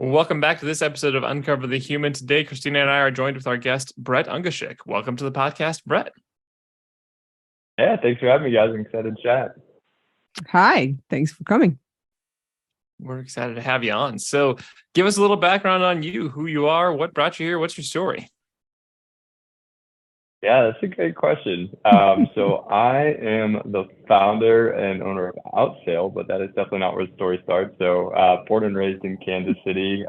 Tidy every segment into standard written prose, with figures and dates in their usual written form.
Welcome back to this episode of Uncover the Human. Today, Christina and I are joined with our guest, Brett Ungashick. Welcome to the podcast, Brett. Yeah, thanks for having me, guys. I'm excited to chat. Hi, thanks for coming. We're excited to have you on. So give us a little background on you, who you are, what brought you here, what's your story? Yeah, that's a great question. So I am the founder and owner of Outsail, but that is definitely not where the story starts. So born and raised in Kansas City,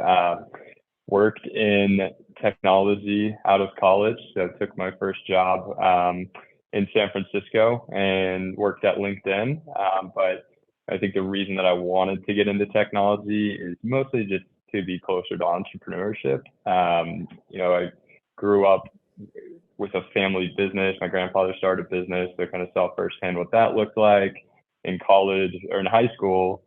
worked in technology out of college. So took my first job in San Francisco and worked at LinkedIn. But I think the reason that I wanted to get into technology is mostly just to be closer to entrepreneurship. I grew up with a family business. My grandfather started a business, so I kind of saw firsthand what that looked like. In college or in high school,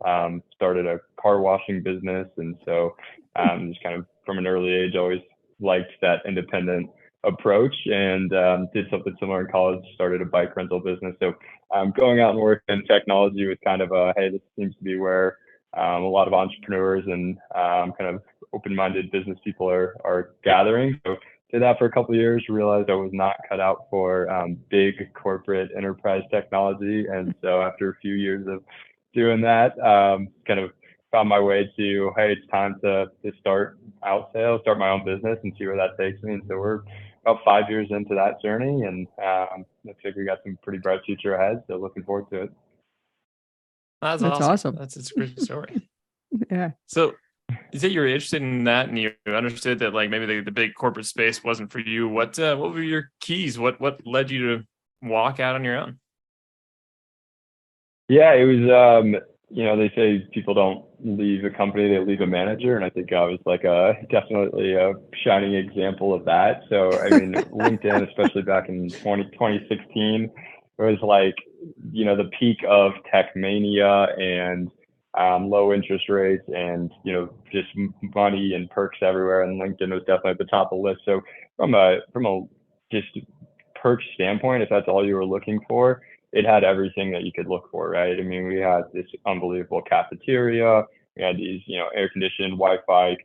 started a car washing business. And so just kind of from an early age, always liked that independent approach and did something similar in college, started a bike rental business. So going out and working in technology was kind of hey, this seems to be where a lot of entrepreneurs and kind of open-minded business people are gathering. So did that for a couple of years, realized I was not cut out for big corporate enterprise technology. And so after a few years of doing that, kind of found my way to, hey, it's time to start Outsail, start my own business and see where that takes me. And so we're about 5 years into that journey, and looks like we got some pretty bright future ahead. So looking forward to it. That's awesome. That's a great story. Yeah. So you said you were interested in that and you understood that like maybe the big corporate space wasn't for you. What were your keys? What led you to walk out on your own? Yeah, it was, they say people don't leave a company, they leave a manager. And I think I was like definitely a shining example of that. So, I mean, LinkedIn, especially back in 2016, it was like, the peak of tech mania and low interest rates and, just money and perks everywhere. And LinkedIn was definitely at the top of the list. So from a just perk standpoint, if that's all you were looking for, it had everything that you could look for, right? I mean, we had this unbelievable cafeteria. We had these, air-conditioned Wi-Fi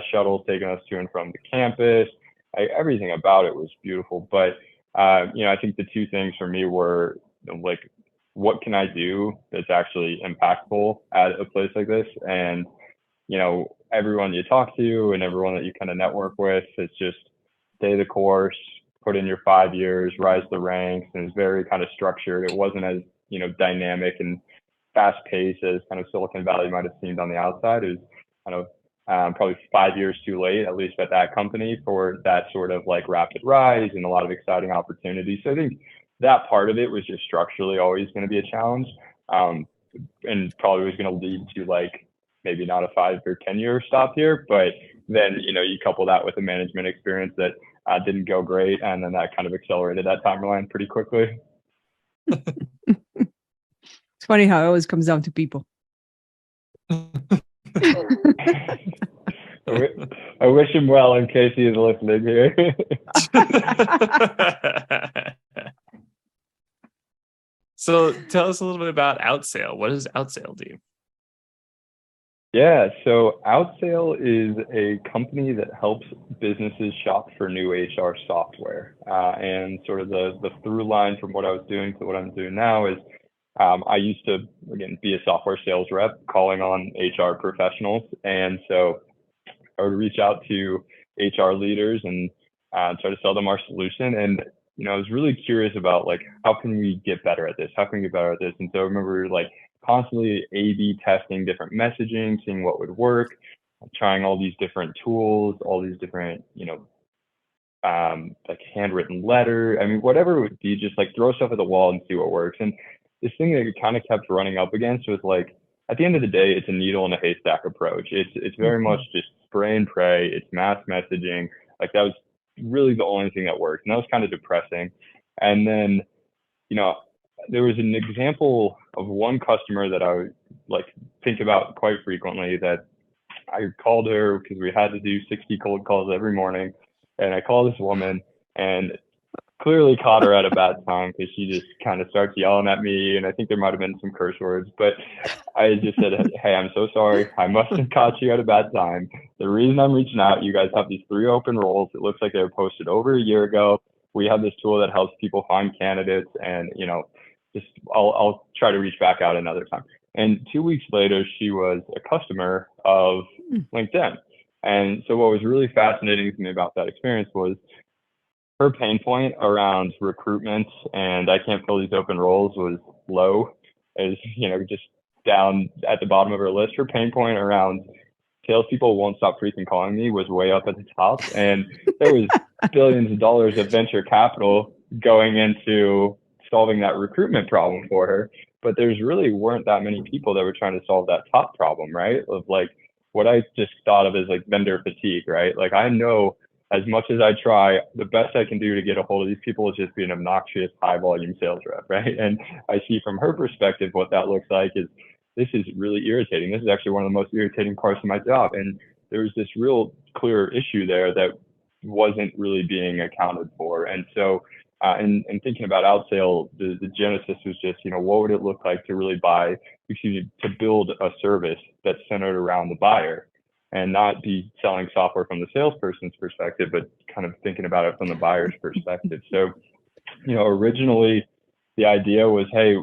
shuttles taking us to and from the campus. Everything about it was beautiful. But, I think the two things for me were like, what can I do that's actually impactful at a place like this? And, everyone you talk to and everyone that you kind of network with, it's just stay the course, put in your 5 years, rise the ranks, and it's very kind of structured. It wasn't as, dynamic and fast paced as kind of Silicon Valley might have seemed on the outside. It was kind of probably 5 years too late, at least at that company, for that sort of like rapid rise and a lot of exciting opportunities. So I think that part of it was just structurally always going to be a challenge, and probably was going to lead to like maybe not a 5 or 10 year stop here, but then you couple that with a management experience that didn't go great, and then that kind of accelerated that timeline pretty quickly. It's funny how it always comes down to people. I wish him well in case he is listening here. So tell us a little bit about Outsail. What does Outsail do? Yeah, so Outsail is a company that helps businesses shop for new HR software. And sort of the through line from what I was doing to what I'm doing now is I used to, again, be a software sales rep calling on HR professionals. And so I would reach out to HR leaders and try to sell them our solution. And, I was really curious about like, how can we get better at this? How can we get better at this? And so I remember like constantly A/B testing different messaging, seeing what would work, trying all these different tools, all these different, like handwritten letter. I mean, whatever it would be, just like throw stuff at the wall and see what works. And this thing that we kind of kept running up against was like, at the end of the day, it's a needle in a haystack approach. It's very much just spray and pray. It's mass messaging. Like that was really the only thing that worked. And that was kind of depressing. And then, there was an example of one customer that I would like think about quite frequently, that I called her because we had to do 60 cold calls every morning. And I called this woman, and clearly caught her at a bad time because she just kind of starts yelling at me, and I think there might have been some curse words, but I just said, "Hey, I'm so sorry. I must have caught you at a bad time. The reason I'm reaching out, you guys have these 3 open roles. It looks like they were posted over a year ago. We have this tool that helps people find candidates, and just I'll try to reach back out another time." And 2 weeks later, she was a customer of LinkedIn. And so what was really fascinating to me about that experience was her pain point around recruitment and I can't fill these open roles was low, as just down at the bottom of her list. Her pain point around salespeople won't stop freaking calling me was way up at the top. And there was billions of dollars of venture capital going into solving that recruitment problem for her. But there's really weren't that many people that were trying to solve that top problem, right? Of like what I just thought of as like vendor fatigue, right? Like I know as much as I try, the best I can do to get a hold of these people is just be an obnoxious, high volume sales rep, right? And I see from her perspective what that looks like is this is really irritating. This is actually one of the most irritating parts of my job. And there was this real clear issue there that wasn't really being accounted for. And so, in thinking about outsale, the genesis was just, what would it look like to really to build a service that's centered around the buyer and not be selling software from the salesperson's perspective, but kind of thinking about it from the buyer's perspective. So, originally the idea was, hey,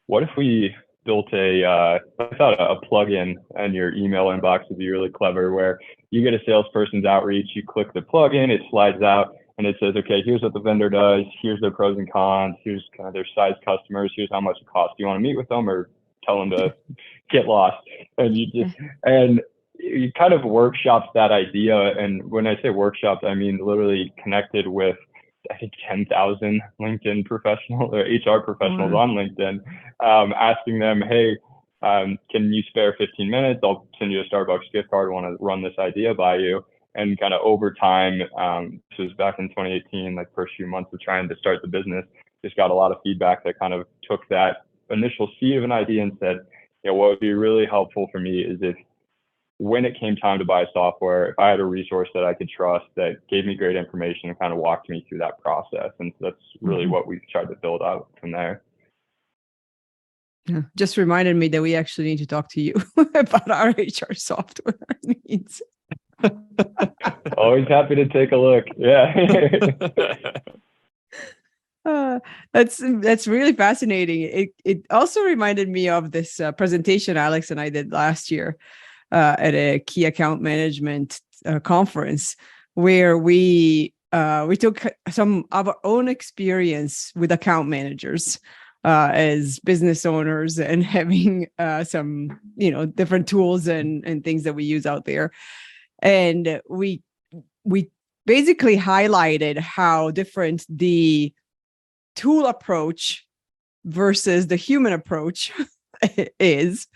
what if we built I thought a plugin in your email inbox would be really clever, where you get a salesperson's outreach, you click the plugin, it slides out, and it says, okay, here's what the vendor does, here's their pros and cons, here's kind of their size customers, here's how much it costs. Do you want to meet with them or tell them to get lost? And you kind of workshopped that idea. And when I say workshopped, I mean literally connected with, I think, 10,000 LinkedIn professionals or HR professionals on LinkedIn, asking them, hey, can you spare 15 minutes? I'll send you a Starbucks gift card. I want to run this idea by you. And kind of over time, this was back in 2018, like first few months of trying to start the business, just got a lot of feedback that kind of took that initial seed of an idea and said, what would be really helpful for me is if when it came time to buy software, if I had a resource that I could trust that gave me great information and kind of walked me through that process. And so that's really what we've tried to build out from there. Yeah, just reminded me that we actually need to talk to you about our HR software needs. Always happy to take a look. Yeah. That's really fascinating. It also reminded me of this presentation Alex and I did last year at a key account management conference, where we took some of our own experience with account managers as business owners and having some different tools and things that we use out there. And we basically highlighted how different the tool approach versus the human approach is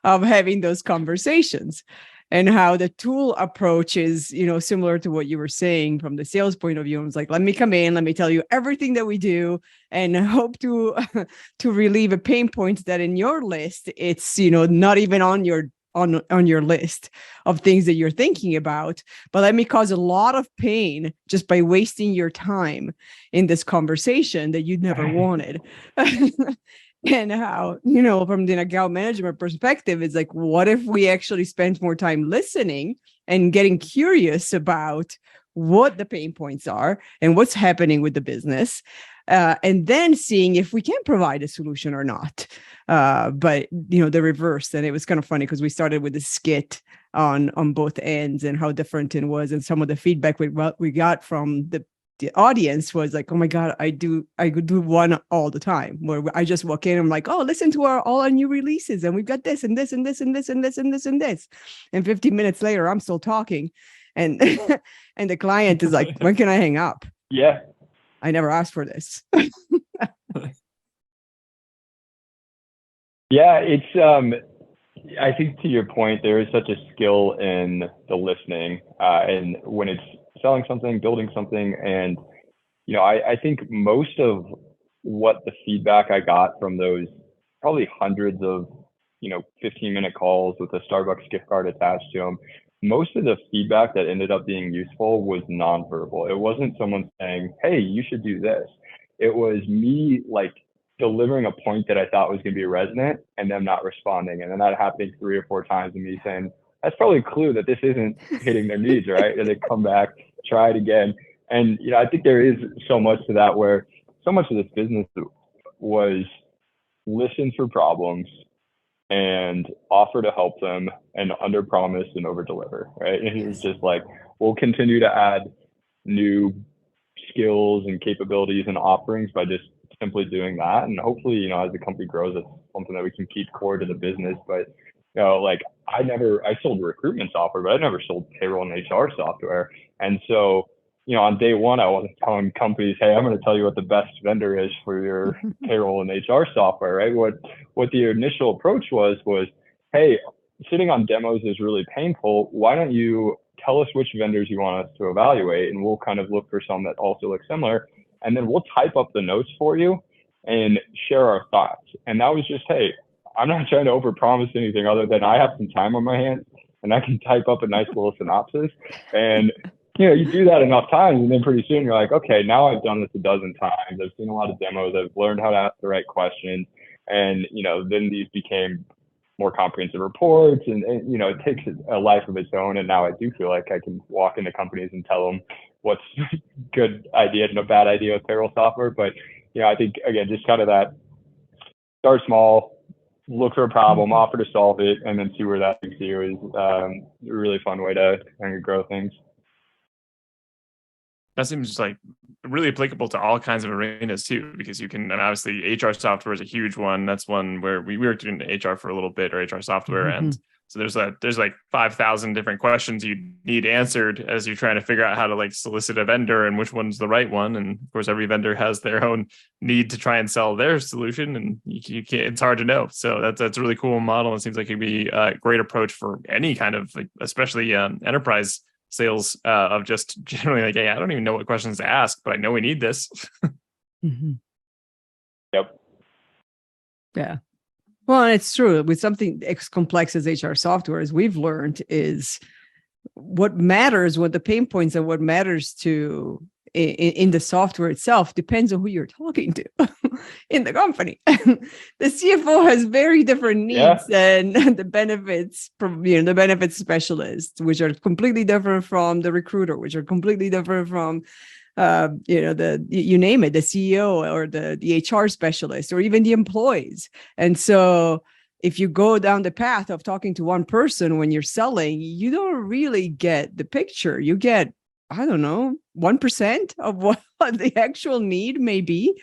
of having those conversations, and how the tool approach is, similar to what you were saying from the sales point of view. It was like, let me come in, let me tell you everything that we do and hope to relieve a pain point that in your list, it's, not even on your list of things that you're thinking about, but let me cause a lot of pain just by wasting your time in this conversation that you never wanted. And how, from the account management perspective, it's like, what if we actually spent more time listening and getting curious about what the pain points are and what's happening with the business, and then seeing if we can provide a solution or not. But the reverse. And it was kind of funny because we started with a skit on both ends and how different it was, and some of the feedback we got from the audience was like, oh my God, I could do one all the time, where I just walk in and I'm like, oh, listen to all our new releases, and we've got this and this and this and this and this and this and this. And 15 minutes later, I'm still talking. And and the client is like, when can I hang up? Yeah. I never asked for this. Yeah, it's I think to your point, there is such a skill in the listening, and when it's selling something, building something. And, I think most of what the feedback I got from those probably hundreds of, 15-minute calls with a Starbucks gift card attached to them, most of the feedback that ended up being useful was nonverbal. It wasn't someone saying, hey, you should do this. It was me like delivering a point that I thought was going to be resonant and them not responding. And then that happening 3 or 4 times and me saying, that's probably a clue that this isn't hitting their needs, right? And they come back, try it again. And, I think there is so much to that where so much of this business was listen for problems and offer to help them and under promise and over deliver, right? And it's just like, we'll continue to add new skills and capabilities and offerings by just simply doing that. And hopefully, as the company grows, it's something that we can keep core to the business. But, like I sold recruitment software, but I never sold payroll and HR software. And so, on day one, I wasn't telling companies, hey, I'm going to tell you what the best vendor is for your payroll and HR software, right? What the initial approach was, hey, sitting on demos is really painful. Why don't you tell us which vendors you want us to evaluate, and we'll kind of look for some that also look similar. And then we'll type up the notes for you and share our thoughts. And that was just, hey, I'm not trying to overpromise anything other than I have some time on my hands and I can type up a nice little synopsis. And you do that enough times, and then pretty soon you're like, okay, now I've done this a dozen times. I've seen a lot of demos. I've learned how to ask the right questions. And, then these became more comprehensive reports, and it takes a life of its own. And now I do feel like I can walk into companies and tell them what's a good idea and a bad idea with payroll software. But, I think, again, just kind of that start small, look for a problem, offer to solve it, and then see where that takes you is a really fun way to kind of grow things. That seems like really applicable to all kinds of arenas too, because you can, and obviously HR software is a huge one. That's one where we worked in HR for a little bit, or HR software. And so there's like 5,000 different questions you need answered as you're trying to figure out how to like solicit a vendor and which one's the right one. And of course, every vendor has their own need to try and sell their solution, and you can't, it's hard to know. So that's a really cool model. It seems like it'd be a great approach for any kind of, like, especially enterprise sales, of just generally like, hey, I don't even know what questions to ask, but I know we need this. Yep. Yeah. Well, and it's true with something as complex as HR software, as we've learned, is what matters, what the pain points and what matters to in the software itself depends on who you're talking to in the company. The CFO has very different needs than the benefits, the benefits specialist, which are completely different from the recruiter, which are completely different from, you name it, the CEO or the HR specialist, or even the employees. And so if you go down the path of talking to one person when you're selling, you don't really get the picture. You get, I don't know, 1% of what the actual need may be.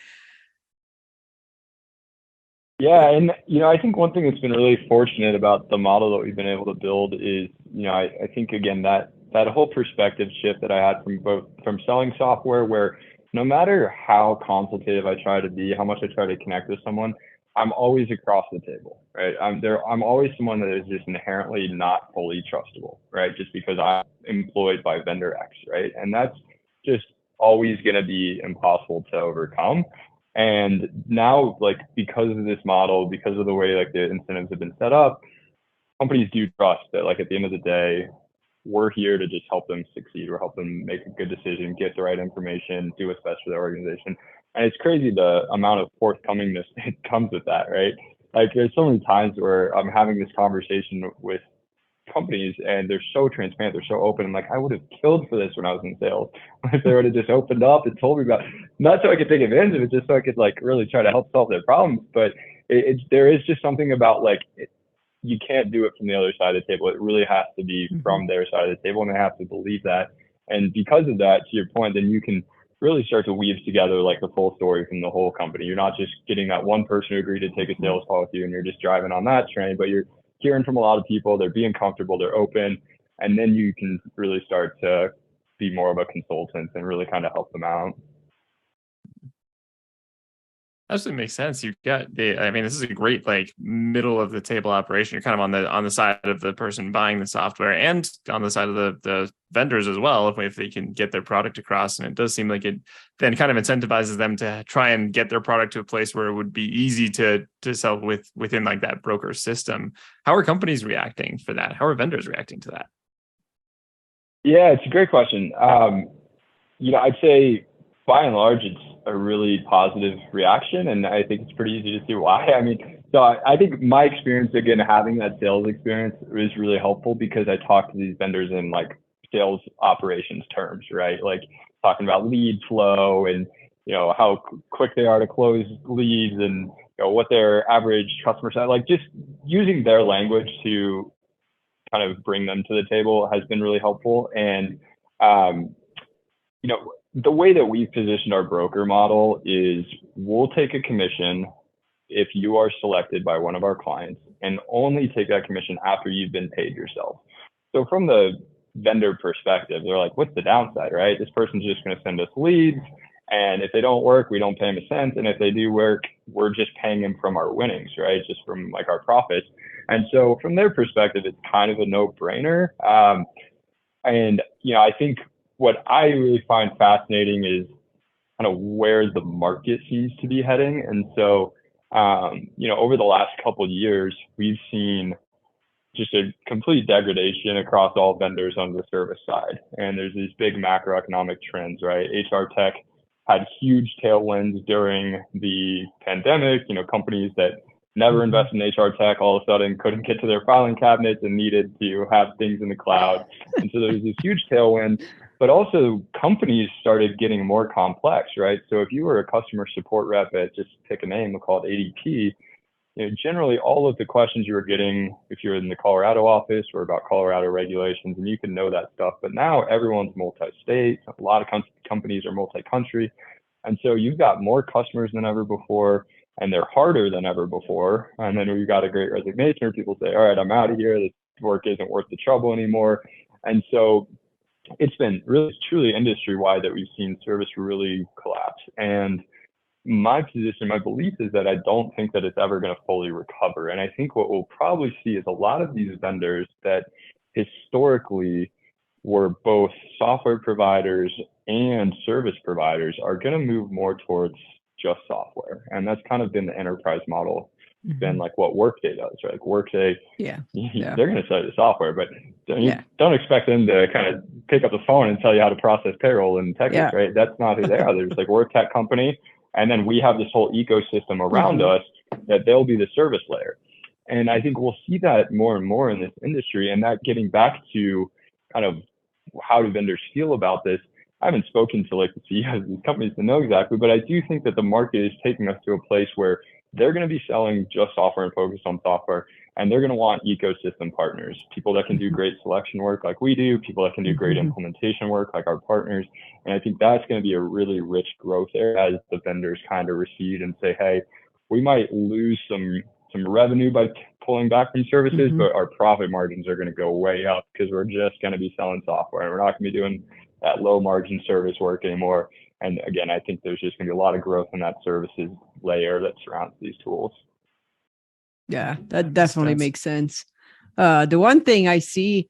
Yeah. And, I think one thing that's been really fortunate about the model that we've been able to build is, I think, again, that whole perspective shift that I had from selling software, where no matter how consultative I try to be, how much I try to connect with someone, I'm always across the table, right? I'm always someone that is just inherently not fully trustable, right? Just because I'm employed by vendor X, right? And that's just always going to be impossible to overcome. And now, like, because of this model, because of the way like the incentives have been set up, companies do trust that, like, at the end of the day, we're here to just help them succeed or help them make a good decision, get the right information, do what's best for their organization. And it's crazy the amount of forthcomingness that comes with that, right? Like, there's so many times where I'm having this conversation with companies and they're so transparent, they're so open. I'm like, I would have killed for this when I was in sales. If they would have just opened up and told me about it, not so I could take advantage of it, just so I could like really try to help solve their problems. But there is just something about like, you can't do it from the other side of the table. It really has to be from their side of the table, and they have to believe that. And because of that, to your point, then you can really start to weave together like the full story from the whole company. You're not just getting that one person who agreed to take a sales call with you and you're just driving on that train, but you're hearing from a lot of people. They're being comfortable, they're open, and then you can really start to be more of a consultant and really kind of help them out. Absolutely makes sense. You've got this is a great like middle of the table operation. You're kind of on the side of the person buying the software and on the side of the vendors as well, if they can get their product across. And it does seem like it then kind of incentivizes them to try and get their product to a place where it would be easy to sell within like that broker system. How are companies reacting for that? How are vendors reacting to that? Yeah, it's a great question. I'd say by and large, it's a really positive reaction, and I think it's pretty easy to see why. I mean, so I think my experience, again, having that sales experience is really helpful because I talk to these vendors in like sales operations terms, right? Like talking about lead flow and how quick they are to close leads and what their average customer size, like just using their language to kind of bring them to the table has been really helpful. And um, the way that we've positioned our broker model is we'll take a commission if you are selected by one of our clients and only take that commission after you've been paid yourself. So from the vendor perspective, they're like, what's the downside, right? This person's just going to send us leads. And if they don't work, we don't pay them a cent. And if they do work, we're just paying them from our winnings, right? Just from like our profits. And so from their perspective, it's kind of a no-brainer. I think what I really find fascinating is kind of where the market seems to be heading. And so, over the last couple of years, we've seen just a complete degradation across all vendors on the service side. And there's these big macroeconomic trends, right? HR tech had huge tailwinds during the pandemic. Companies that never invested in HR tech all of a sudden couldn't get to their filing cabinets and needed to have things in the cloud. And so there's this huge tailwind, but also companies started getting more complex, right? So if you were a customer support rep at, just pick a name, we'll call it ADP, generally all of the questions you were getting if you're in the Colorado office were about Colorado regulations, and you can know that stuff. But now everyone's multi-state. A lot of companies are multi-country. And so you've got more customers than ever before, and they're harder than ever before. And then we've got a great resignation where people say, all right, I'm out of here. This work isn't worth the trouble anymore. And so it's been really truly industry-wide that we've seen service really collapse. And my position, my belief is that I don't think that it's ever going to fully recover. And I think what we'll probably see is a lot of these vendors that historically were both software providers and service providers are going to move more towards just software. And that's kind of been the enterprise model, been like what Workday does, right? Like Workday, they're going to sell you the software, but don't expect them to kind of pick up the phone and tell you how to process payroll in Texas, right? That's not who they are. There's like, we're a tech company. And then we have this whole ecosystem around us that they'll be the service layer. And I think we'll see that more and more in this industry. And that getting back to kind of how do vendors feel about this, I haven't spoken to like the CEOs of these companies to know exactly, but I do think that the market is taking us to a place where they're going to be selling just software and focused on software. And they're going to want ecosystem partners, people that can do great selection work like we do, people that can do great implementation work like our partners. And I think that's going to be a really rich growth area as the vendors kind of recede and say, hey, we might lose some revenue by pulling back from services, but our profit margins are going to go way up because we're just going to be selling software and we're not going to be doing that low margin service work anymore. And again, I think there's just going to be a lot of growth in that services layer that surrounds these tools. Yeah, that definitely makes sense. The one thing I see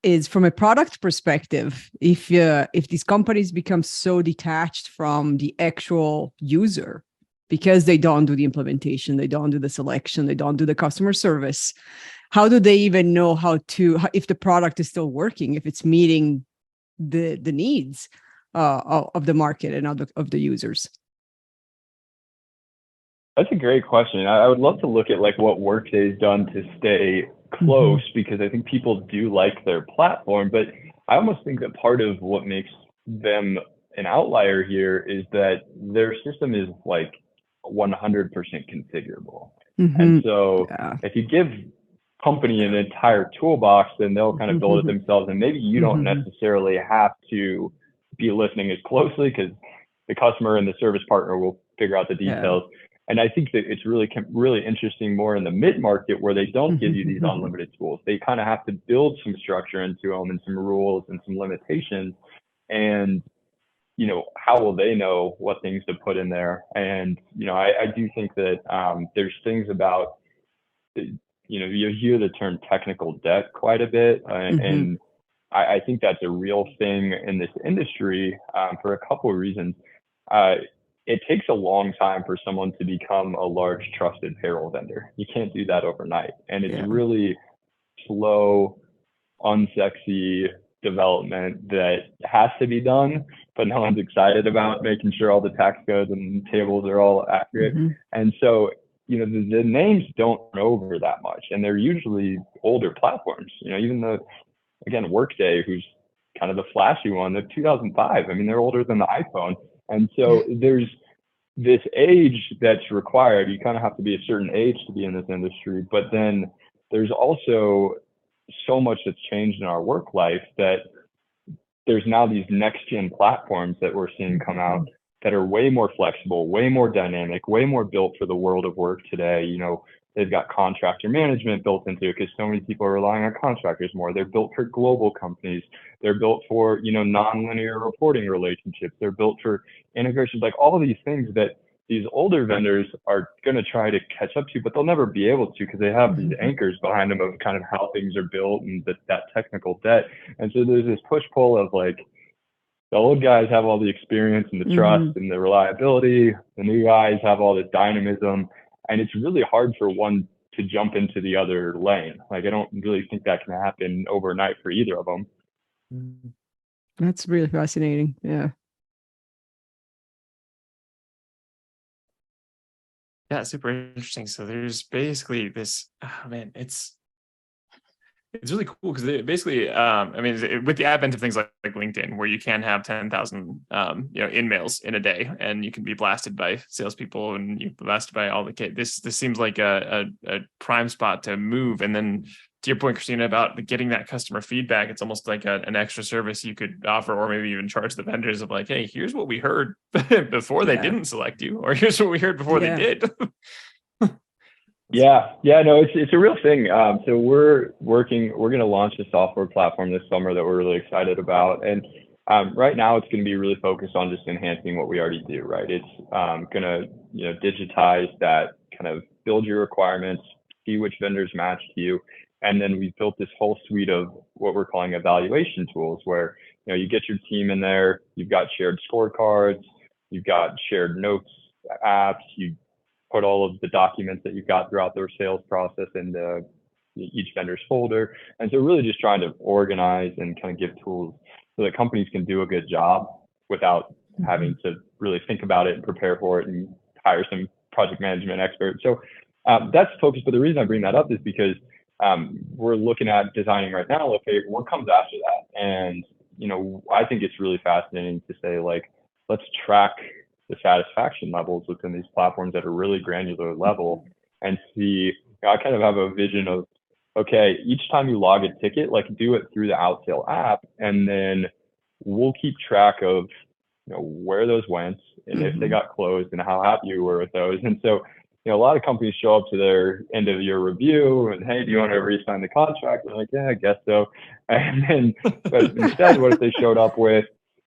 is from a product perspective, if these companies become so detached from the actual user because they don't do the implementation, they don't do the selection, they don't do the customer service, how do they even know if the product is still working, if it's meeting the needs of the market and of the users? That's a great question. I would love to look at like what Workday's done to stay close because I think people do like their platform, but I almost think that part of what makes them an outlier here is that their system is like 100% configurable. And so if you give company an entire toolbox, then they'll kind of build it themselves. And maybe you don't necessarily have to be listening as closely because the customer and the service partner will figure out the details. And I think that it's really interesting more in the mid-market where they don't give you these unlimited tools. They kind of have to build some structure into them and some rules and some limitations. And, how will they know what things to put in there? And, I do think that there's things about, you hear the term technical debt quite a bit. And I think that's a real thing in this industry for a couple of reasons. It takes a long time for someone to become a large trusted payroll vendor. You can't do that overnight. And it's really slow, unsexy, development that has to be done, but no one's excited about making sure all the tax codes and tables are all accurate. Mm-hmm. And so, the names don't run over that much, and they're usually older platforms. Even again, Workday, who's kind of the flashy one, the 2005. I mean, they're older than the iPhone. And so there's this age that's required. You kind of have to be a certain age to be in this industry. But then there's also so much that's changed in our work life that there's now these next gen platforms that we're seeing come out that are way more flexible, way more dynamic, way more built for the world of work today. They've got contractor management built into it because so many people are relying on contractors more. They're built for global companies. They're built for, non-linear reporting relationships. They're built for integrations, like all of these things that these older vendors are going to try to catch up to, but they'll never be able to because they have these anchors behind them of kind of how things are built and that technical debt. And so there's this push-pull of like, the old guys have all the experience and the trust and the reliability. The new guys have all this dynamism. And it's really hard for one to jump into the other lane. Like, I don't really think that can happen overnight for either of them. That's really fascinating. Yeah. Yeah, super interesting. So there's basically this, it's really cool because basically, with the advent of things like LinkedIn, where you can have 10,000, in-mails in a day, and you can be blasted by salespeople and you're blasted by all the kids. This seems like a prime spot to move. And then to your point, Christina, about getting that customer feedback, it's almost like an extra service you could offer, or maybe even charge the vendors of like, hey, here's what we heard before they didn't select you, or here's what we heard before they did. Yeah, no, it's a real thing. So we're going to launch a software platform this summer that we're really excited about. And right now it's going to be really focused on just enhancing what we already do, right? It's going to, digitize that, kind of build your requirements, see which vendors match to you. And then we've built this whole suite of what we're calling evaluation tools where, you get your team in there, you've got shared scorecards, you've got shared notes apps, you put all of the documents that you've got throughout their sales process into each vendor's folder. And so really just trying to organize and kind of give tools so that companies can do a good job without having to really think about it and prepare for it and hire some project management experts. So that's focused. But the reason I bring that up is because we're looking at designing right now, okay, what comes after that? And, I think it's really fascinating to say, like, let's track the satisfaction levels within these platforms at a really granular level and see. I kind of have a vision of, okay, each time you log a ticket, like, do it through the Outsale app, and then we'll keep track of where those went and if they got closed and how happy you were with those. And so a lot of companies show up to their end of year review and, hey, do you want to re-sign the contract? They're like, yeah, I guess so. And then, but instead, what if they showed up with,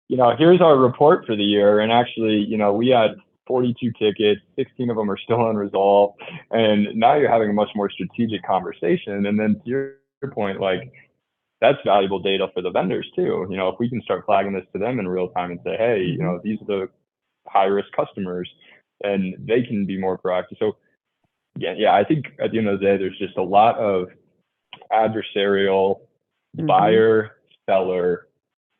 here's our report for the year. And actually, we had 42 tickets, 16 of them are still unresolved. And now you're having a much more strategic conversation. And then to your point, like, that's valuable data for the vendors too. If we can start flagging this to them in real time and say, hey, these are the high risk customers, and they can be more proactive. So yeah, I think at the end of the day, there's just a lot of adversarial buyer seller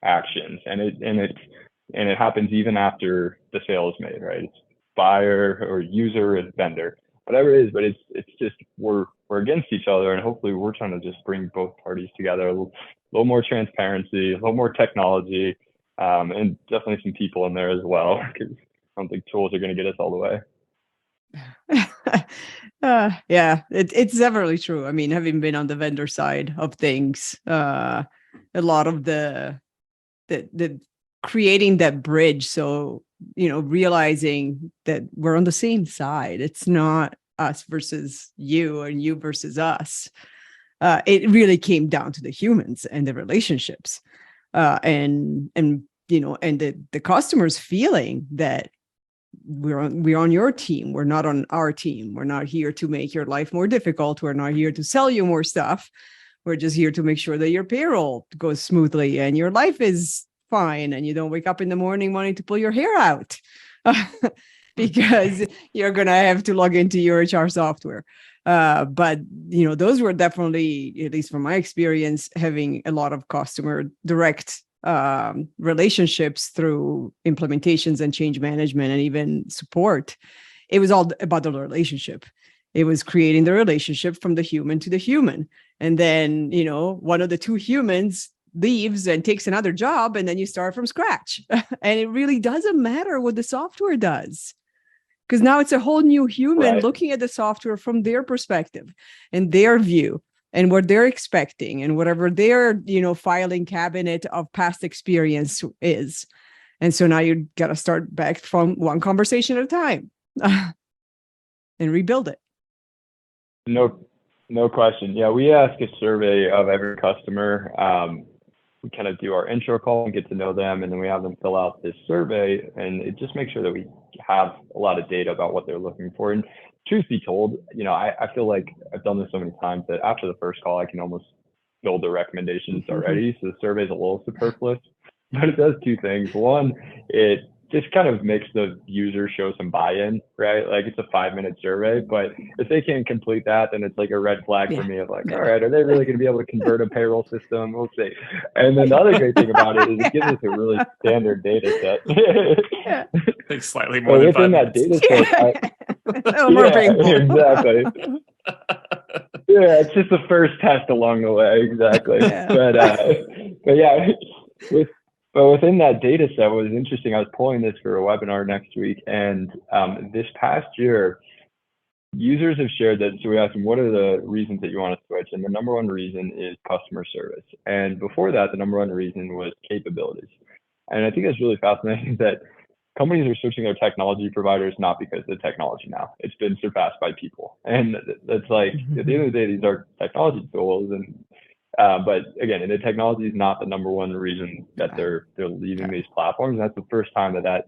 actions, and it happens even after the sale is made, right? It's buyer or user and vendor, whatever it is, but it's just we're against each other, and hopefully we're trying to just bring both parties together, a little more transparency, a little more technology, and definitely some people in there as well, because I don't think tools are going to get us all the way. Yeah, it's definitely true. I mean, having been on the vendor side of things, a lot of the creating that bridge. So, realizing that we're on the same side. It's not us versus you and you versus us. It really came down to the humans and the relationships, and the customers feeling that we're on your team. We're not on our team. We're not here to make your life more difficult. We're not here to sell you more stuff. We're just here to make sure that your payroll goes smoothly and your life is fine and you don't wake up in the morning wanting to pull your hair out because you're going to have to log into your HR software. But those were definitely, at least from my experience, having a lot of customer direct relationships through implementations and change management and even support. It was all about the relationship. It was creating the relationship from the human to the human. And then, one of the two humans leaves and takes another job, and then you start from scratch. And it really doesn't matter what the software does, because now it's a whole new human looking at the software from their perspective and their view and what they're expecting and whatever their, filing cabinet of past experience is. And so now you got to start back from one conversation at a time and rebuild it. No question. Yeah, we ask a survey of every customer. We kind of do our intro call and get to know them, and then we have them fill out this survey, and it just makes sure that we have a lot of data about what they're looking for. And truth be told, I feel like I've done this so many times that after the first call, I can almost build the recommendations already. So the survey is a little superfluous, but it does two things. One, it just kind of makes the user show some buy-in, right? Like, it's a 5-minute survey, but if they can't complete that, then it's like a red flag for me of like, all right, are they really going to be able to convert a payroll system? We'll see. And then the other great thing about it is it gives us a really standard data set. Takes slightly more than 5 minutes. Within that data set, exactly. Yeah, it's just the first test along the way, exactly. But yeah, But within that data set, what was interesting, I was pulling this for a webinar next week, and this past year, users have shared that, so we asked them, what are the reasons that you want to switch? And the number one reason is customer service. And before that, the number one reason was capabilities. And I think that's really fascinating that companies are switching their technology providers not because of the technology now. It's been surpassed by people. And that's like, at the end of the day, these are technology tools, and but again, the technology is not the number one reason that they're leaving these platforms. And that's the first time that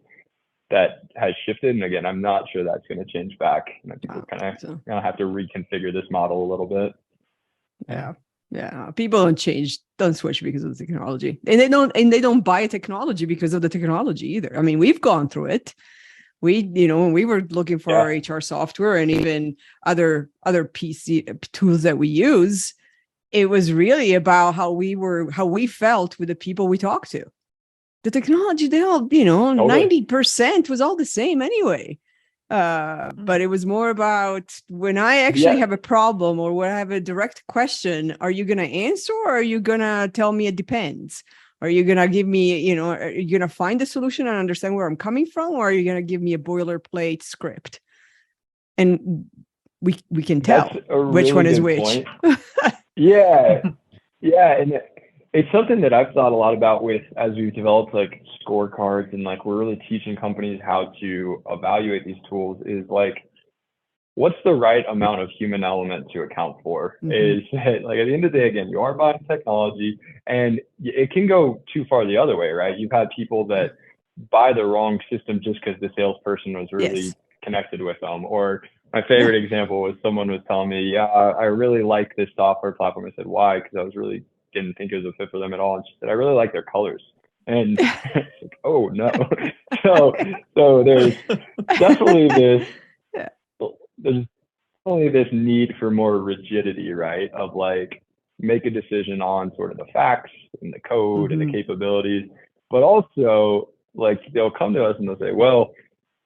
has shifted. And again, I'm not sure that's going to change back. People kind of gonna have to reconfigure this model a little bit. Yeah. People don't switch because of the technology, and they don't buy technology because of the technology either. I mean, we've gone through it. When we were looking for our HR software and even other PC tools that we use, it was really about how we felt with the people we talked to. The technology, they all, 90% was all the same anyway. But it was more about when I actually have a problem or when I have a direct question, are you going to answer, or are you going to tell me it depends? Are you going to give me, are you going to find the solution and understand where I'm coming from, or are you going to give me a boilerplate script? And we can tell which one is which. Yeah. And it's something that I've thought a lot about as we've developed like scorecards, and like we're really teaching companies how to evaluate these tools, is like, what's the right amount of human element to account for? Is that, like, at the end of the day, again, you are buying technology, and it can go too far the other way, right? You've had people that buy the wrong system just because the salesperson was really connected with them. Or my favorite example was someone was telling me, I really like this software platform. I said, why? Because I didn't think it was a fit for them at all. And she said, I really like their colors. And like, oh no. So there's definitely this need for more rigidity, right? Of like, make a decision on sort of the facts and the code and the capabilities, but also like they'll come to us and they'll say, well,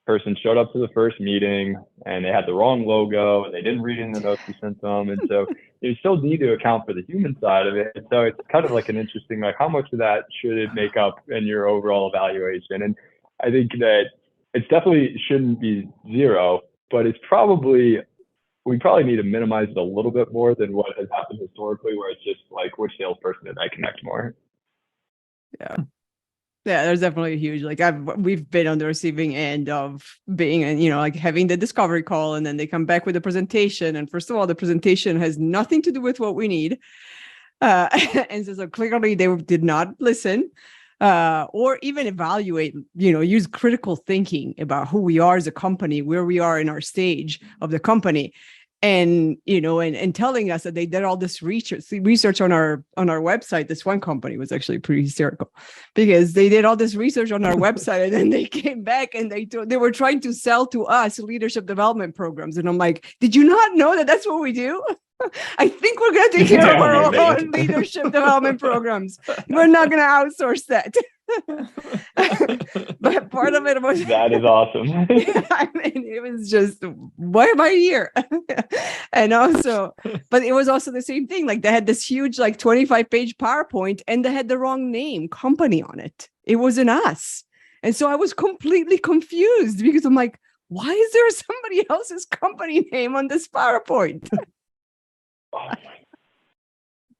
person showed up to the first meeting and they had the wrong logo and they didn't read in the notes we sent them. And so you still need to account for the human side of it. And so it's kind of like an interesting, like, how much of that should it make up in your overall evaluation? And I think that it's definitely shouldn't be zero, but we probably need to minimize it a little bit more than what has happened historically, where it's just like, which salesperson did I connect more? Yeah, there's definitely a huge, like, we've been on the receiving end of being, like having the discovery call, and then they come back with a presentation. And first of all, the presentation has nothing to do with what we need. And so clearly they did not listen or even evaluate, use critical thinking about who we are as a company, where we are in our stage of the company. and and telling us that they did all this research on our website. This one company was actually pretty hysterical, because they did all this research on our website, and then they came back and they were trying to sell to us leadership development programs. And I'm like, did you not know that that's what we do? I think we're going to take care of our own leadership development programs. We're not going to outsource that. But part of it was that is awesome. I mean, it was just, why am I here? And also, but it was also the same thing. Like, they had this huge, like 25-page PowerPoint, and they had the wrong name company on it. It wasn't us. And so I was completely confused, because I'm like, why is there somebody else's company name on this PowerPoint? Oh,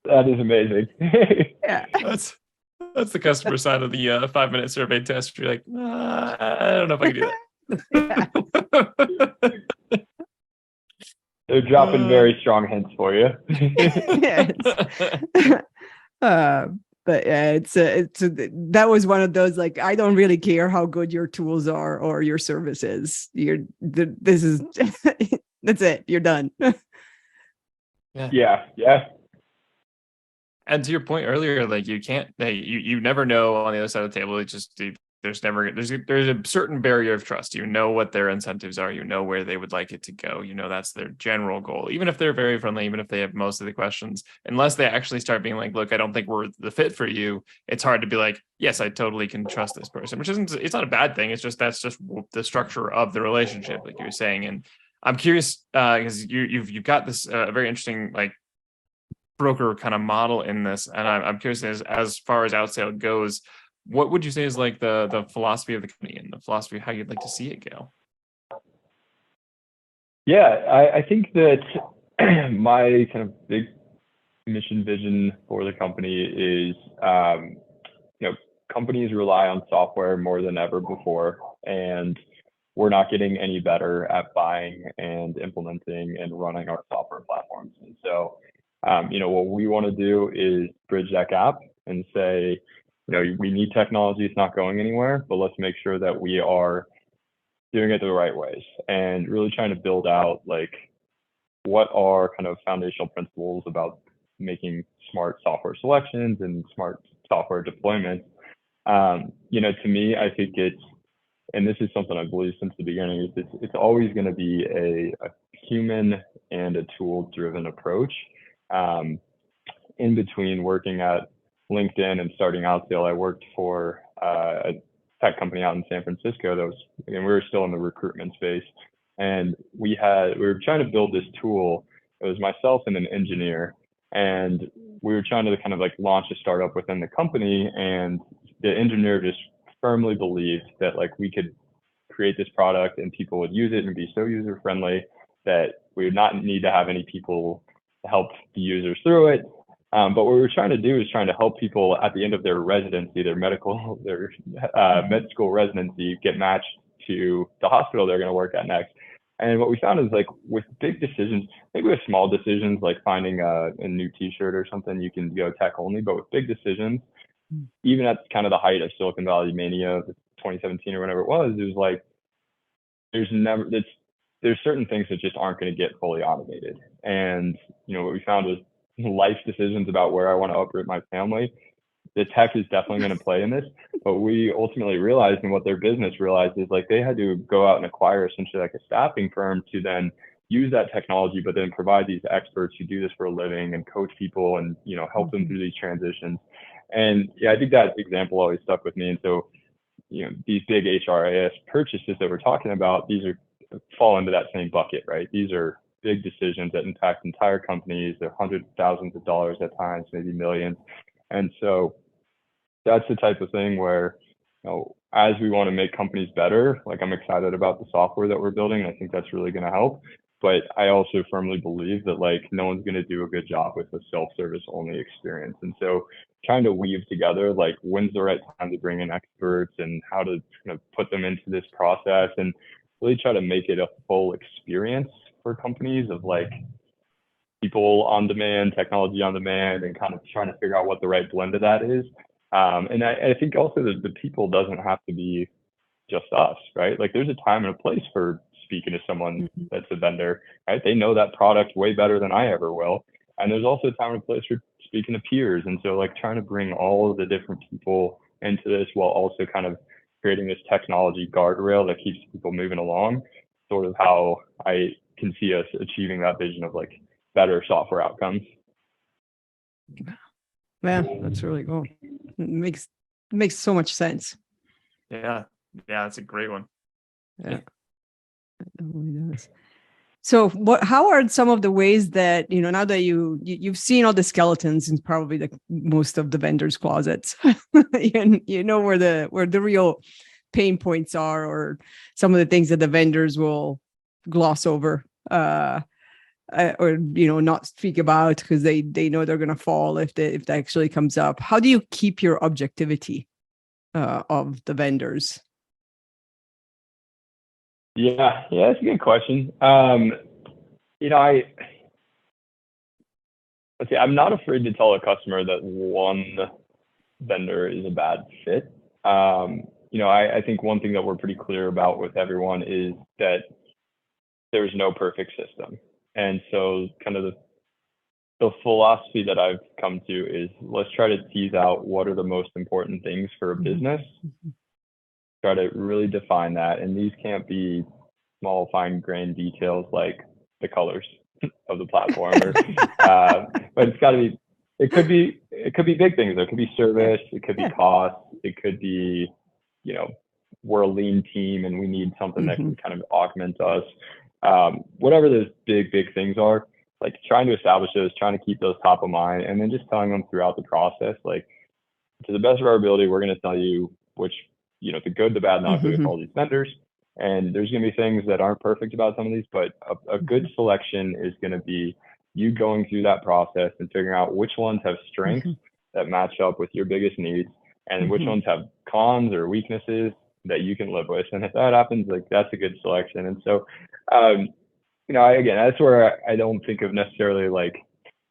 that is amazing. Yeah. That's the customer side of the 5-minute survey test. You're like, I don't know if I can do that. They're dropping very strong hints for you. Yes. But yeah, that was one of those, like, I don't really care how good your tools are or your service is. This is that's it. You're done. Yeah. And to your point earlier, like, you can't, you never know on the other side of the table. It's just, there's a certain barrier of trust. You know what their incentives are. You know where they would like it to go. You know that's their general goal. Even if they're very friendly, even if they have most of the questions, unless they actually start being like, look, I don't think we're the fit for you, it's hard to be like, yes, I totally can trust this person, which it's not a bad thing. It's just, that's just the structure of the relationship, like you were saying. And I'm curious, because you've got this very interesting, like, broker kind of model in this, and I'm curious, as far as outsale goes, what would you say is like the philosophy of the company and the philosophy of how you'd like to see it go? Yeah, I think that my kind of big mission vision for the company is, companies rely on software more than ever before, and we're not getting any better at buying and implementing and running our software platforms. And so, what we want to do is bridge that gap and say, we need technology, it's not going anywhere, but let's make sure that we are doing it the right ways, and really trying to build out, like, what are kind of foundational principles about making smart software selections and smart software deployments. To me, I think and this is something I believe since the beginning, is it's always going to be a human and a tool-driven approach. In between working at LinkedIn and starting Outsale, I worked for a tech company out in San Francisco we were still in the recruitment space, and we were trying to build this tool. It was myself and an engineer, and we were trying to kind of like launch a startup within the company, and the engineer just firmly believed that, like, we could create this product and people would use it and be so user friendly that we would not need to have any people to help the users through it. But what we were trying to do is trying to help people at the end of their residency, their med school residency, get matched to the hospital they're going to work at next. And what we found is, like, with big decisions, maybe with small decisions like finding a new T-shirt or something, you can go tech only. But with big decisions, even at kind of the height of Silicon Valley mania, 2017 or whatever it was like, there's certain things that just aren't going to get fully automated. And what we found was life decisions about where I want to uproot my family. The tech is definitely going to play in this, but we ultimately realized, and what their business realized, is like they had to go out and acquire essentially like a staffing firm to then use that technology, but then provide these experts who do this for a living and coach people and help them through these transitions. And yeah, I think that example always stuck with me. And so, these big HRIS purchases that we're talking about, these fall into that same bucket, right? These are big decisions that impact entire companies. They're hundreds of thousands of dollars at times, maybe millions. And so that's the type of thing where, as we want to make companies better, like, I'm excited about the software that we're building. I think that's really going to help. But I also firmly believe that, like, no one's going to do a good job with a self-service only experience. And so trying to weave together, like, when's the right time to bring in experts and how to kind of put them into this process, and really try to make it a full experience for companies of, like, people on demand, technology on demand, and kind of trying to figure out what the right blend of that is. And I think also that the people doesn't have to be just us, right? Like, there's a time and a place for speaking to someone that's a vendor, right? They know that product way better than I ever will. And there's also a time and place for speaking to peers. And so like trying to bring all of the different people into this while also kind of creating this technology guardrail that keeps people moving along, sort of how I can see us achieving that vision of like better software outcomes. Yeah, that's really cool. It makes so much sense. Yeah, that's a great one. Yeah, it really does. So how are some of the ways that, now that you've seen all the skeletons in probably most of the vendors' closets, you know where the real pain points are, or some of the things that the vendors will gloss over, or not speak about because they know they're going to fall if that actually comes up. How do you keep your objectivity of the vendors? Yeah, that's a good question. Let's see, I'm not afraid to tell a customer that one vendor is a bad fit. I think one thing that we're pretty clear about with everyone is that there's no perfect system. And so kind of the philosophy that I've come to is let's try to tease out what are the most important things for a business. Try to really define that. And these can't be small, fine-grained details like the colors of the platform, but it's got to be. It could be big things. It could be service. It could be cost. It could be, we're a lean team and we need something that can kind of augment us. Whatever those big things are, like trying to establish those, trying to keep those top of mind, and then just telling them throughout the process, like to the best of our ability, we're going to tell you which, the good, the bad, and the ugly of all these vendors. And there's going to be things that aren't perfect about some of these, but a good selection is going to be you going through that process and figuring out which ones have strengths that match up with your biggest needs, and which ones have cons or weaknesses that you can live with. And if that happens, like that's a good selection. And so, again, that's where I don't think of necessarily like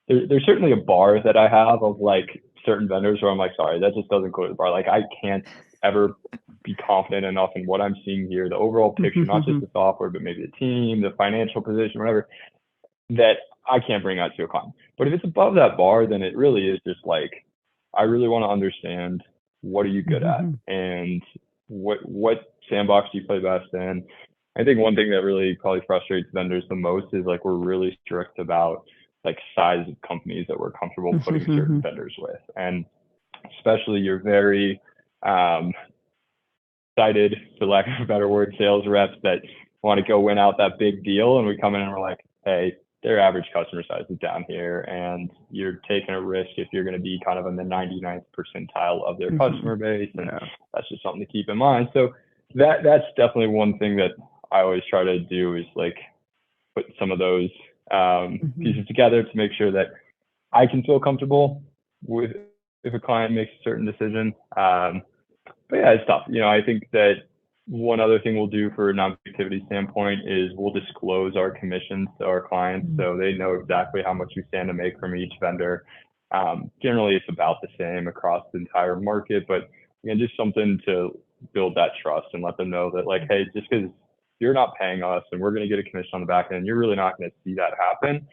there's certainly a bar that I have of like certain vendors where I'm like, sorry, that just doesn't clear the bar. Like I can't ever be confident enough in what I'm seeing here, the overall picture, not just the software, but maybe the team, the financial position, whatever, that I can't bring out to a client. But if it's above that bar, then it really is just like, I really want to understand what are you good at and what sandbox do you play best in. I think one thing that really probably frustrates vendors the most is like we're really strict about like size of companies that we're comfortable putting certain vendors with. And especially you're very excited, for lack of a better word, sales reps that want to go win out that big deal. And we come in and we're like, hey, their average customer size is down here. And you're taking a risk if you're going to be kind of in the 99th percentile of their customer base. And that's just something to keep in mind. So that's definitely one thing that I always try to do is like put some of those pieces together to make sure that I can feel comfortable with if a client makes a certain decision. But yeah, it's tough. I think that one other thing we'll do for a non-activity standpoint is we'll disclose our commissions to our clients so they know exactly how much we stand to make from each vendor. Generally, it's about the same across the entire market, but again, just something to build that trust and let them know that like, hey, just because you're not paying us and we're going to get a commission on the back end, you're really not going to see that happen.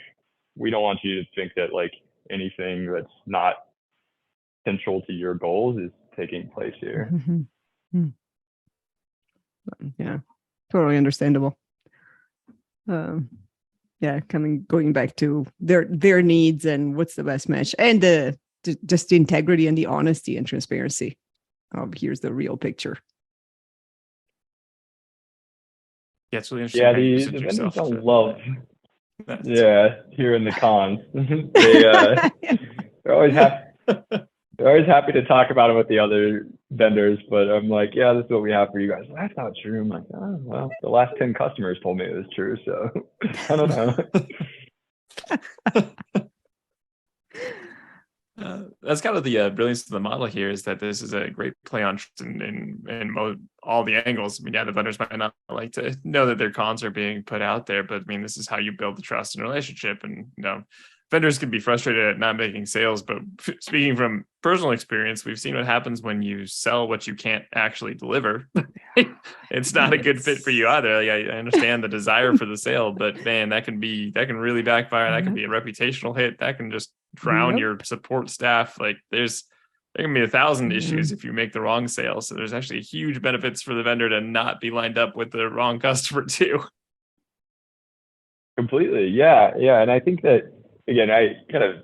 We don't want you to think that like anything that's not central to your goals is taking place here. Yeah, totally understandable. Going back to their needs and what's the best match, and just the integrity and the honesty and transparency of here's the real picture. Yeah, it's really interesting. The vendors don't love. Hearing the cons. They're always happy. They're always happy to talk about it with the other vendors, but I'm like, yeah, this is what we have for you guys. Well, that's not true. I'm like, oh, well, the last 10 customers told me it was true, so I don't know. That's kind of the brilliance of the model here is that this is a great play on trust in all the angles. I mean, the vendors might not like to know that their cons are being put out there, but I mean, this is how you build the trust and relationship. And vendors can be frustrated at not making sales, but speaking from personal experience, we've seen what happens when you sell what you can't actually deliver. it's not a good fit for you either. Like, I understand the desire for the sale, but man, that can really backfire. That can be a reputational hit. That can just drown your support staff. Like there can be 1,000 issues if you make the wrong sale. So there's actually huge benefits for the vendor to not be lined up with the wrong customer too. Completely. Yeah. And I think that, again, I kind of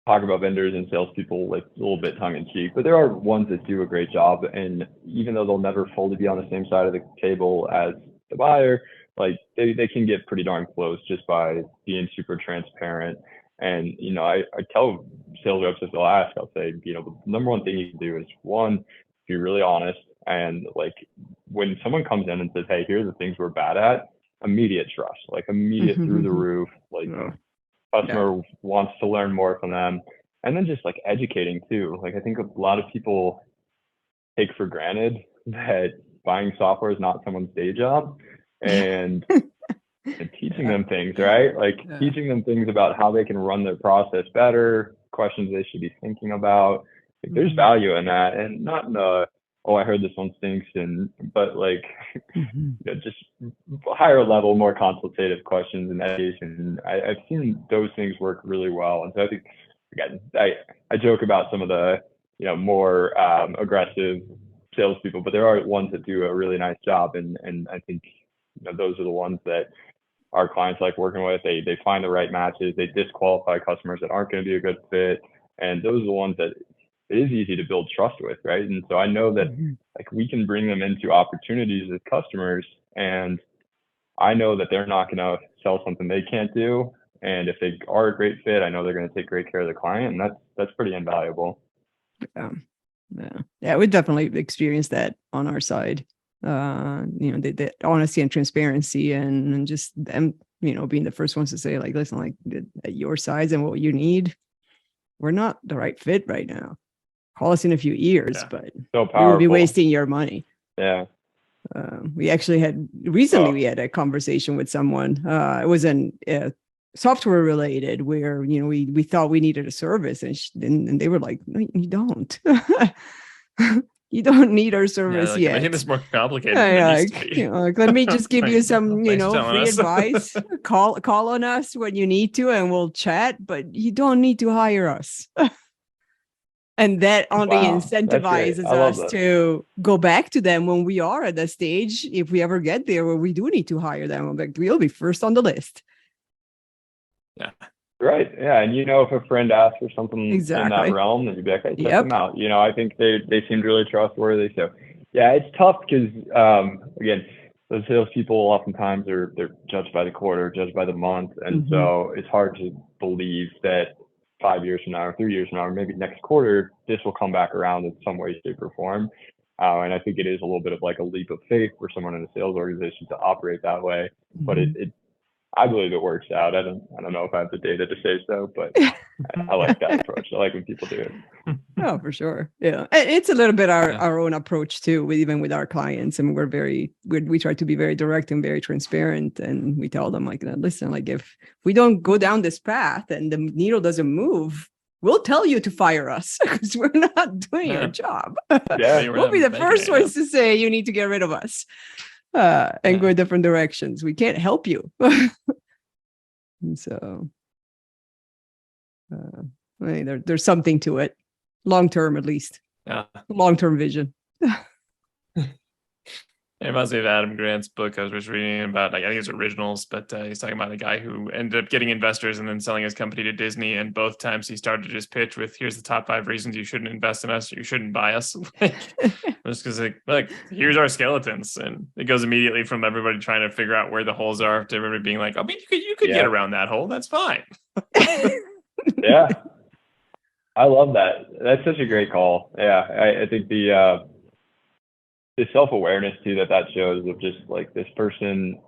talk about vendors and salespeople like a little bit tongue in cheek, but there are ones that do a great job. And even though they'll never fully be on the same side of the table as the buyer, like they can get pretty darn close just by being super transparent. And, I tell sales reps, if they'll ask, I'll say, the number one thing you can do is, one, be really honest. And like when someone comes in and says, hey, here are the things we're bad at, immediate trust, like immediate through the roof, like customer wants to learn more from them. And then just like educating too. Like I think a lot of people take for granted that buying software is not someone's day job, and teaching them things, right? Like teaching them things about how they can run their process better, questions they should be thinking about. Like, there's value in that, and not in the, oh, I heard this one stinks, but like just higher level, more consultative questions and education. I've seen those things work really well, and so I think, again, I joke about some of the more aggressive salespeople, but there are ones that do a really nice job, and I think those are the ones that our clients like working with. They find the right matches, they disqualify customers that aren't going to be a good fit, and those are the ones that it is easy to build trust with, right? And so I know that like we can bring them into opportunities as customers, and I know that they're not going to sell something they can't do. And if they are a great fit, I know they're going to take great care of the client, and that's pretty invaluable. Yeah, we definitely experienced that on our side. The honesty and transparency, and just them, being the first ones to say, like, listen, like at your size and what you need, we're not the right fit right now. Call us in a few years, but so we will be wasting your money. Yeah. We actually had we had a conversation with someone. It was software related, where we thought we needed a service, and they were like, "No, you don't. You don't need our service yet. Making this more complicated. Let me just give you some, free advice. Call on us when you need to, and we'll chat. But you don't need to hire us." And that only incentivizes us to go back to them when we are at that stage. If we ever get there where we do need to hire them, like, we'll be first on the list. Yeah. Right. Yeah. And if a friend asks for something in that realm, then you'd be like, hey, check them out. I think they seemed really trustworthy. So yeah, it's tough because again, those salespeople oftentimes they're judged by the quarter, judged by the month. And so it's hard to believe that 5 years from now or 3 years from now, or maybe next quarter, this will come back around in some way, shape, or form. And I think it is a little bit of like a leap of faith for someone in a sales organization to operate that way. But I believe it works out. I don't know if I have the data to say so, but I like that approach. I like when people do it. Oh, for sure. Yeah. It's a little bit our own approach too, even with our clients. I mean, we try to be very direct and very transparent. And we tell them, like, listen, like, if we don't go down this path and the needle doesn't move, we'll tell you to fire us because we're not doing our job. We'll be the first ones to say you need to get rid of us. And go different directions. We can't help you. And so there's something to it, long term at least. Long-term vision. It reminds me of Adam Grant's book. I was just reading about, I think it's Originals, but he's talking about a guy who ended up getting investors and then selling his company to Disney. And both times he started his pitch with, here's the top 5 reasons you shouldn't invest in us. Or you shouldn't buy us. Just because like, here's our skeletons. And it goes immediately from everybody trying to figure out where the holes are to everybody being like, I mean, you could get around that hole. That's fine. Yeah. I love that. That's such a great call. Yeah. I think the self-awareness too that shows of just like this person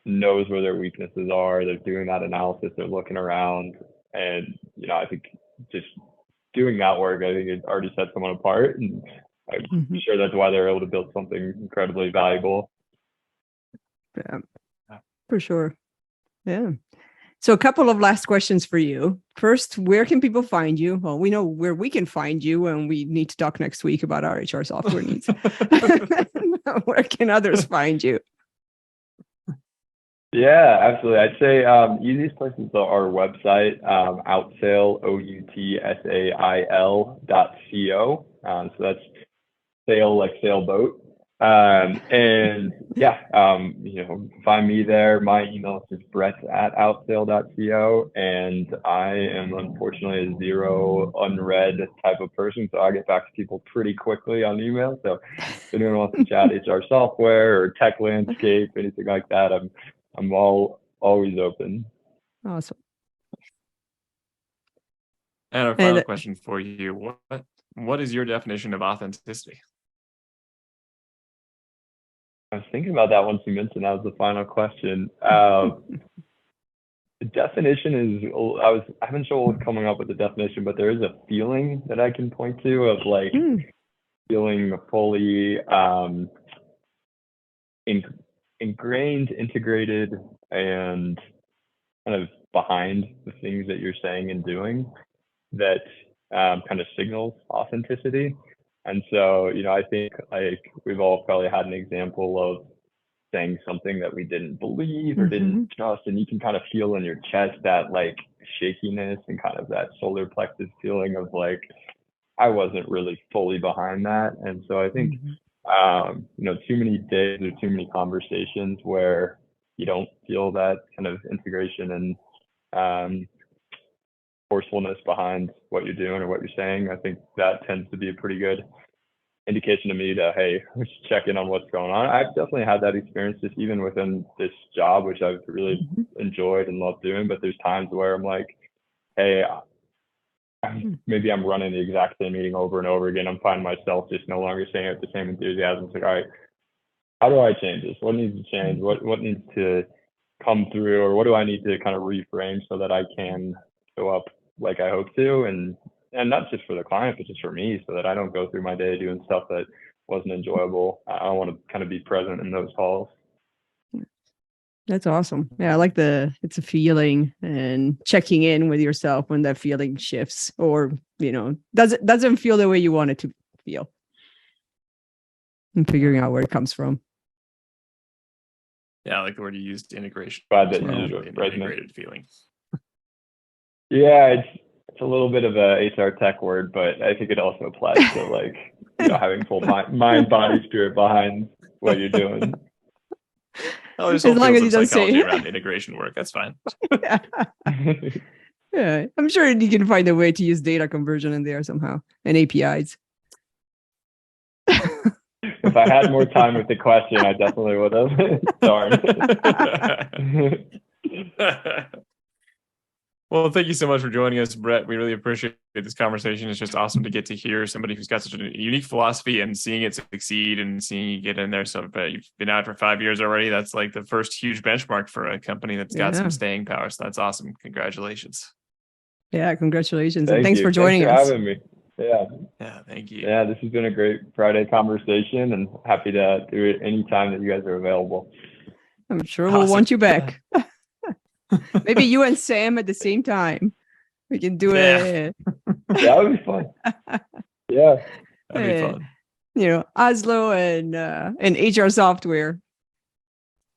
knows where their weaknesses are. They're doing that analysis. They're looking around, and I think just doing that work, I think it already sets someone apart, and I'm sure that's why they're able to build something incredibly valuable. Yeah, for sure. Yeah. So a couple of last questions for you. First, where can people find you? Well, we know where we can find you, and we need to talk next week about our HR software needs. Where can others find you? Yeah, absolutely. I'd say easiest places are our website, outsail, outsail.co. So that's sail like sailboat. And yeah, find me there. My email is brett@outsail.co. And I am unfortunately a zero unread type of person. So I get back to people pretty quickly on email. So if anyone wants to chat HR software or tech landscape, anything like that, I'm always open. Awesome. And our final question for you: what is your definition of authenticity? I was thinking about that once you mentioned that was the final question. The definition is I haven't sure coming up with the definition, but there is a feeling that I can point to of like feeling fully ingrained, integrated, and kind of behind the things that you're saying and doing that kind of signals authenticity. And so, I think like we've all probably had an example of saying something that we didn't believe or didn't trust, and you can kind of feel in your chest that like shakiness and kind of that solar plexus feeling of like, I wasn't really fully behind that. And so I think, too many days or too many conversations where you don't feel that kind of integration and forcefulness behind what you're doing or what you're saying. I think that tends to be a pretty good indication to me that, hey, let's check in on what's going on. I've definitely had that experience just even within this job, which I've really enjoyed and loved doing. But there's times where I'm like, hey, maybe I'm running the exact same meeting over and over again. I'm finding myself just no longer saying it with the same enthusiasm. It's like, all right, how do I change this? What needs to change? What needs to come through, or what do I need to kind of reframe so that I can show up like I hope to, and not just for the client, but just for me, so that I don't go through my day doing stuff that wasn't enjoyable. I want to kind of be present in those calls. That's awesome. Yeah, I like it's a feeling and checking in with yourself when that feeling shifts or, doesn't feel the way you want it to feel. And figuring out where it comes from. Yeah, I like the word you used, integration. Glad that you integrated feeling. Yeah, it's a little bit of a HR tech word, but I think it also applies to like having full mind, body, spirit behind what you're doing. Oh, there's as long as you don't say around integration work, that's fine. Yeah, I'm sure you can find a way to use data conversion in there somehow and APIs. If I had more time with the question, I definitely would have. Darn. Well, thank you so much for joining us, Brett. We really appreciate this conversation. It's just awesome to get to hear somebody who's got such a unique philosophy and seeing it succeed and seeing you get in there. So you've been out for 5 years already. That's like the first huge benchmark for a company that's got some staying power. So that's awesome. Congratulations. Yeah, congratulations. And thanks for joining us. Thanks for having me. Yeah, thank you. Yeah, this has been a great Friday conversation, and happy to do it anytime that you guys are available. I'm sure we'll want you back. Maybe you and Sam at the same time. We can do it. That would be fun. Yeah. That'd be fun. Oslo and HR software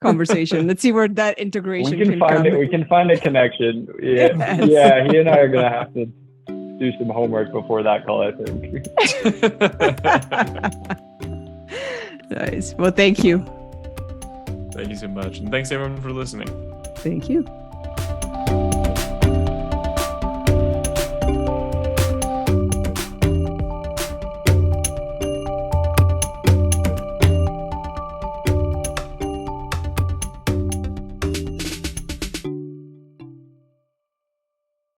conversation. Let's see where that integration can find it. We can find a connection. Yeah. Yes. Yeah, he and I are gonna have to do some homework before that call, I think. Nice. Well, thank you. Thank you so much. And thanks everyone for listening. Thank you.